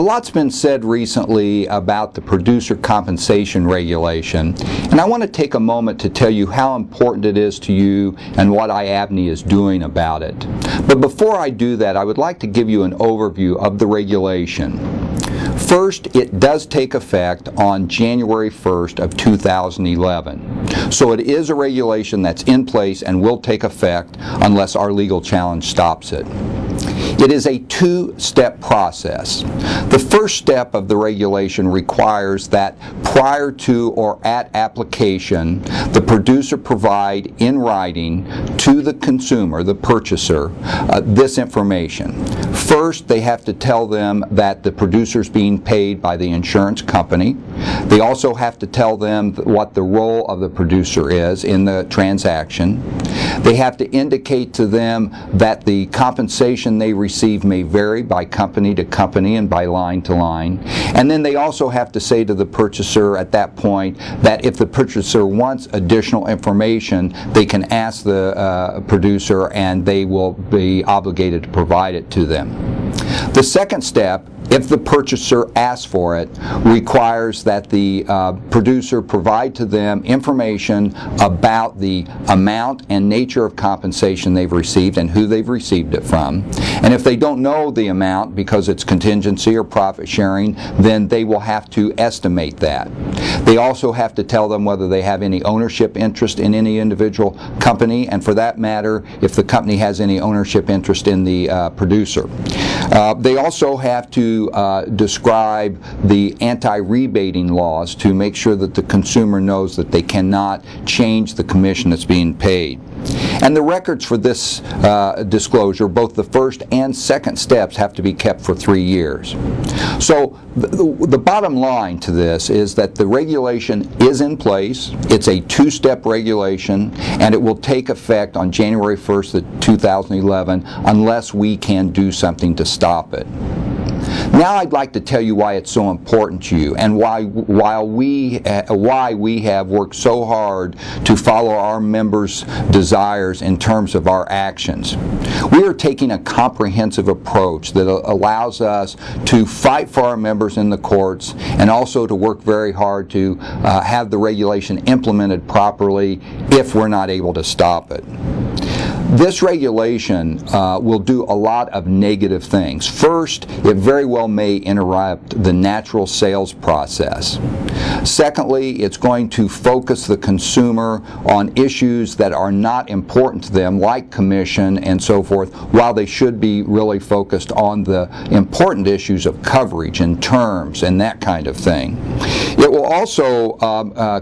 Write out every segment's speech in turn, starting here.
lot's been said recently about the producer compensation regulation, and I want to take a moment to tell you how important it is to you and what IIABNY is doing about it. But before I do that, I would like to give you an overview of the regulation. First, it does take effect on January 1st of 2011. So it is a regulation that's in place and will take effect unless our legal challenge stops it. It is a two-step process. The first step of the regulation requires that prior to or at application, the producer provide in writing to the consumer, the purchaser, this information. First, they have to tell them that the producer is being paid by the insurance company. They also have to tell them what the role of the producer is in the transaction. They have to indicate to them that the compensation they receive may vary by company to company and by line to line. And then they also have to say to the purchaser at that point that if the purchaser wants additional information, they can ask the producer and they will be obligated to provide it to them. The second step, if the purchaser asks for it, requires that the producer provide to them information about the amount and nature of compensation they've received and who they've received it from. And if they don't know the amount because it's contingency or profit sharing, then they will have to estimate that. They also have to tell them whether they have any ownership interest in any individual company, and for that matter, if the company has any ownership interest in the producer. They also have to describe the anti-rebating laws to make sure that the consumer knows that they cannot change the commission that's being paid. And the records for this disclosure, both the first and second steps, have to be kept for 3 years. So the bottom line to this is that the regulation is in place. It's a two-step regulation, and it will take effect on January 1st of 2011 unless we can do something to stop it. Now I'd like to tell you why it's so important to you and why we have worked so hard to follow our members' desires in terms of our actions. We are taking a comprehensive approach that allows us to fight for our members in the courts and also to work very hard to have the regulation implemented properly if we're not able to stop it. This regulation will do a lot of negative things. First, it very well may interrupt the natural sales process. Secondly, it's going to focus the consumer on issues that are not important to them, like commission and so forth, while they should be really focused on the important issues of coverage and terms and that kind of thing. It will also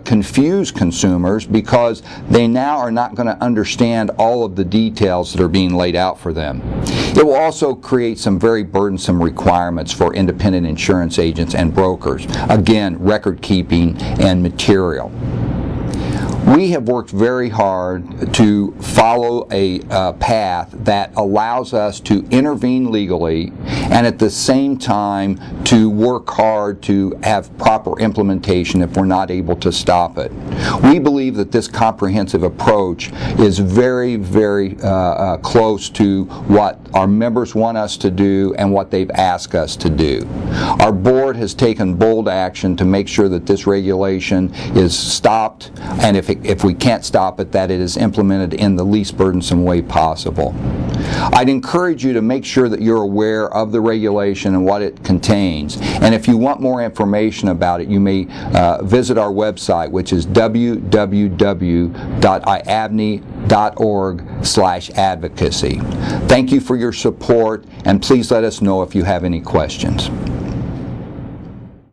confuse consumers because they now are not going to understand all of the details that are being laid out for them. It will also create some very burdensome requirements for independent insurance agents and brokers. Again, record keeping and material. We have worked very hard to follow a path that allows us to intervene legally and at the same time to work hard to have proper implementation if we're not able to stop it. We believe that this comprehensive approach is very, very close to what our members want us to do and what they've asked us to do. Our board has taken bold action to make sure that this regulation is stopped, and if we can't stop it, that it is implemented in the least burdensome way possible. I'd encourage you to make sure that you're aware of the regulation and what it contains. And if you want more information about it, you may visit our website, which is www.iiabny.org/advocacy. Thank you for your support, and please let us know if you have any questions.